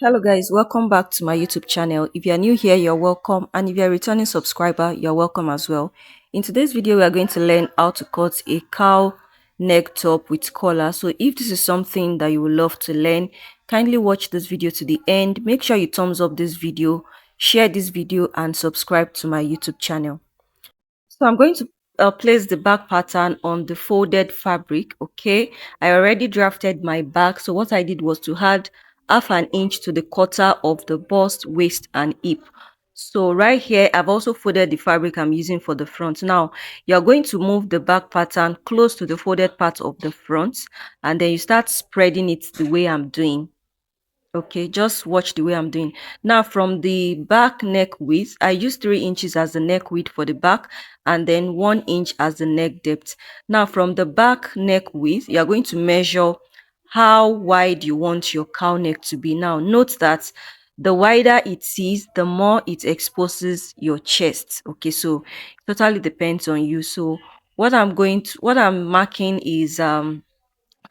Hello guys, welcome back to my YouTube channel. If you are new here, you're welcome, and if you're a returning subscriber, you're welcome as well. In today's video, we are going to learn how to cut a cowl neck top with collar. So if this is something that you would love to learn, kindly watch this video to the end. Make sure you thumbs up this video, share this video, and subscribe to my YouTube channel. So I'm going to place the back pattern on the folded fabric. Okay, I already drafted my back, so what I did was to add half an inch to the quarter of the bust, waist and hip. So right here I've also folded the fabric I'm using for the front. Now you're going to move the back pattern close to the folded part of the front, and then you start spreading it the way I'm doing. Okay, just watch the way I'm doing. Now from the back neck width, I use 3 inches as the neck width for the back, and then 1 inch as the neck depth. Now from the back neck width, you're going to measure how wide you want your cowl neck to be. Now note that the wider it is, the more it exposes your chest. Okay, so it totally depends on you. So what I'm marking is from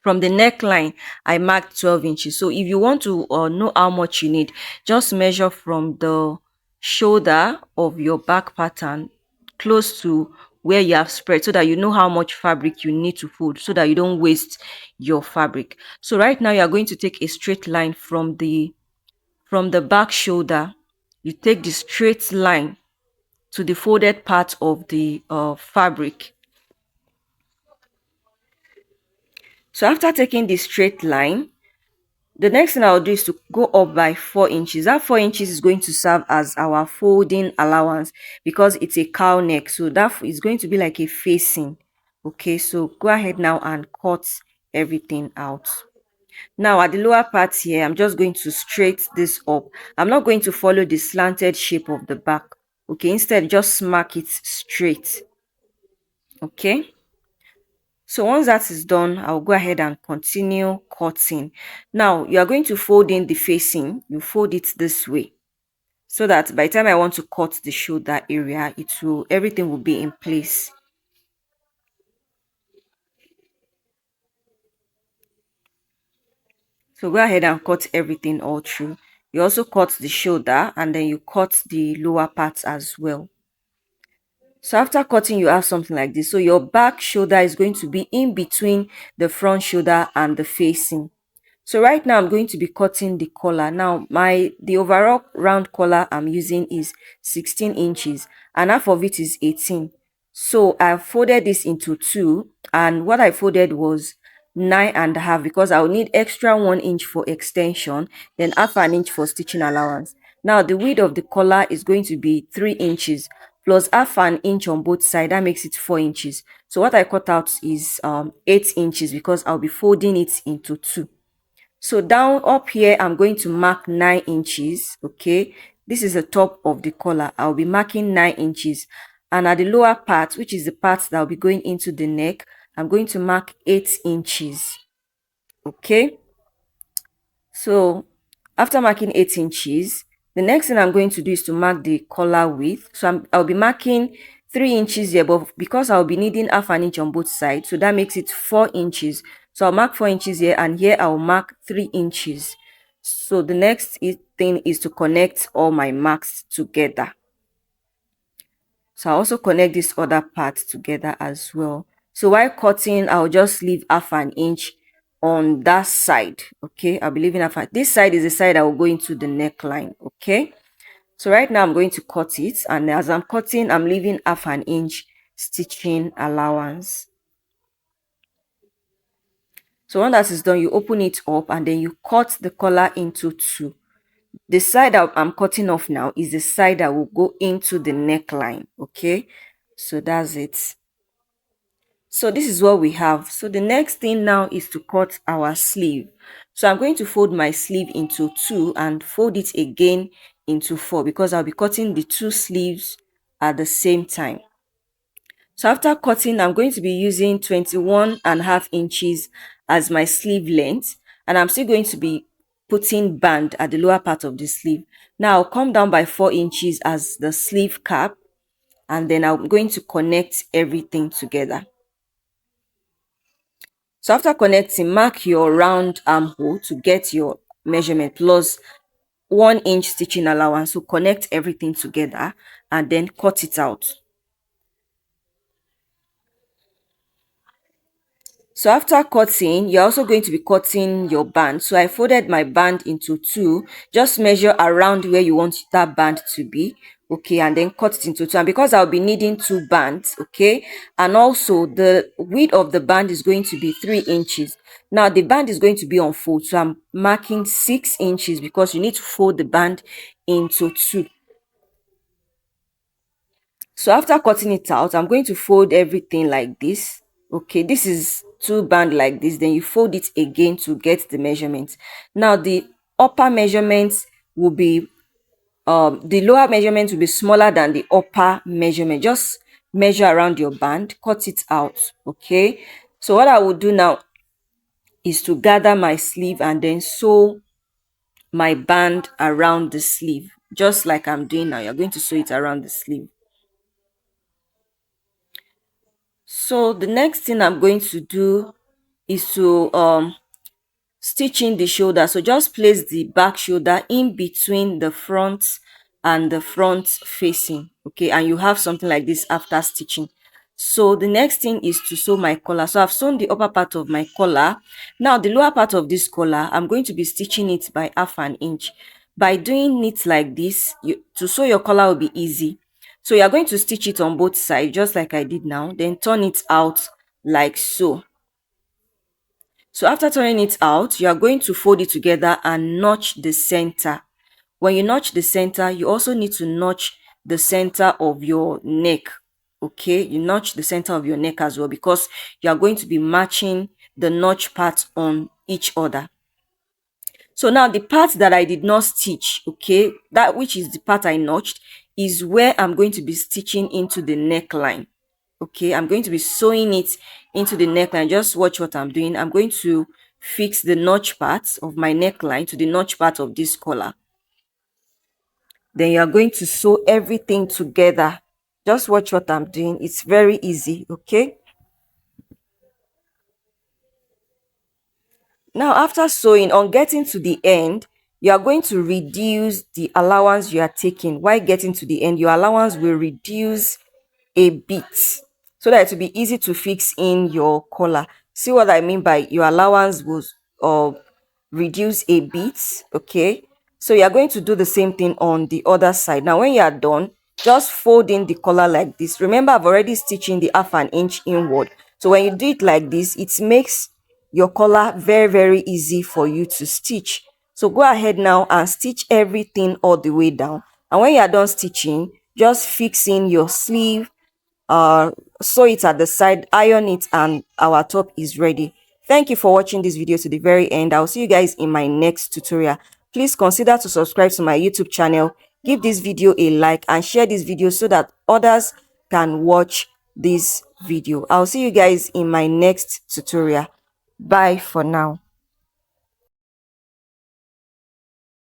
the neckline I marked 12 inches. So if you want to know how much you need, just measure from the shoulder of your back pattern close to where you have spread, so that you know how much fabric you need to fold, so that you don't waste your fabric. So right now you are going to take a straight line from the back shoulder. You take the straight line to the folded part of the fabric. So after taking the straight line, the next thing I'll do is to go up by 4 inches. That 4 inches is going to serve as our folding allowance because it's a cowl neck. So that is going to be like a facing. Okay, so go ahead now and cut everything out. Now at the lower part here, I'm just going to straight this up. I'm not going to follow the slanted shape of the back. Okay, instead just mark it straight. Okay. So once that is done, I'll go ahead and continue cutting. Now you are going to fold in the facing. You fold it this way, so that by the time I want to cut the shoulder area, everything will be in place. So go ahead and cut everything all through. You also cut the shoulder, and then you cut the lower parts as well. So after cutting, you have something like this. So your back shoulder is going to be in between the front shoulder and the facing. So right now I'm going to be cutting the collar. Now the overall round collar I'm using is 16 inches, and half of it is 18. So I folded this into 2, and what I folded was 9.5, because I'll need extra 1 inch for extension, then half an inch for stitching allowance. Now the width of the collar is going to be 3 inches plus half an inch on both sides. That makes it 4 inches. So what I cut out is 8 inches, because I'll be folding it into 2. So down up here, I'm going to mark 9 inches. Okay, this is the top of the collar. I'll be marking 9 inches. And at the lower part, which is the part that will be going into the neck, I'm going to mark 8 inches. Okay, so after marking 8 inches, the next thing I'm going to do is to mark the collar width. So I'll be marking 3 inches here, but because I'll be needing half an inch on both sides, so that makes it 4 inches. So I'll mark 4 inches here, and here I'll mark 3 inches. So the next thing is to connect all my marks together. So I'll also connect this other part together as well. So while cutting, I'll just leave half an inch on that side. Okay, I'll be leaving this side is the side I will go into the neckline. Okay, so right now I'm going to cut it, and as I'm cutting, I'm leaving half an inch stitching allowance. So when that is done, you open it up, and then you cut the collar into 2. The side that I'm cutting off now is the side that will go into the neckline. Okay, so that's it. So this is what we have. So the next thing now is to cut our sleeve. So I'm going to fold my sleeve into 2 and fold it again into 4, because I'll be cutting the 2 sleeves at the same time. So after cutting, I'm going to be using 21.5 inches as my sleeve length, and I'm still going to be putting band at the lower part of the sleeve. Now I'll come down by 4 inches as the sleeve cap, and then I'm going to connect everything together. So after connecting, mark your round armhole to get your measurement plus 1 inch stitching allowance. So connect everything together and then cut it out. So after cutting, you're also going to be cutting your band. So I folded my band into two. Just measure around where you want that band to be. Okay, and then cut it into two. And because I'll be needing two bands, okay, and also the width of the band is going to be 3 inches. Now the band is going to be on fold, so I'm marking 6 inches because you need to fold the band into two. So after cutting it out, I'm going to fold everything like this. Okay, this is two band like this. Then you fold it again to get the measurement. Now the upper measurement will be the lower measurement will be smaller than the upper measurement. Just measure around your band, cut it out. Okay, so what I will do now is to gather my sleeve and then sew my band around the sleeve, just like I'm doing now. You're going to sew it around the sleeve. So the next thing I'm going to do is to stitch in the shoulder. So just place the back shoulder in between the front and the front facing. Okay, and you have something like this after stitching. So the next thing is to sew my collar. So I've sewn the upper part of my collar. Now the lower part of this collar, I'm going to be stitching it by 1/2 inch. By doing it like this, to sew your collar will be easy. So you're going to stitch it on both sides, just like I did now. Then turn it out like so. So after turning it out, you are going to fold it together and notch the center. When you notch the center, you also need to notch the center of your neck. Okay, you notch the center of your neck as well because you are going to be matching the notch part on each other. So now the part that I did not stitch, okay, that which is the part I notched, is where I'm going to be stitching into the neckline. Okay, I'm going to be sewing it into the neckline. Just watch what I'm doing. I'm going to fix the notch part of my neckline to the notch part of this collar. Then you are going to sew everything together. Just watch what I'm doing. It's very easy. Okay, now after sewing, on getting to the end, you are going to reduce the allowance you are taking. While getting to the end, your allowance will reduce a bit so that it will be easy to fix in your collar. See what I mean by your allowance will reduce a bit. Okay, so you are going to do the same thing on the other side. Now when you are done, just fold in the collar like this. Remember, I've already stitched in the 1/2 inch inward. So when you do it like this, it makes your collar very easy for you to stitch. So go ahead now and stitch everything all the way down. And when you are done stitching, just fix in your sleeve, sew it at the side, iron it, and our top is ready. Thank you for watching this video to the very end. I'll see you guys in my next tutorial. Please consider to subscribe to my YouTube channel, give this video a like, and share this video so that others can watch this video. I'll see you guys in my next tutorial. Bye for now.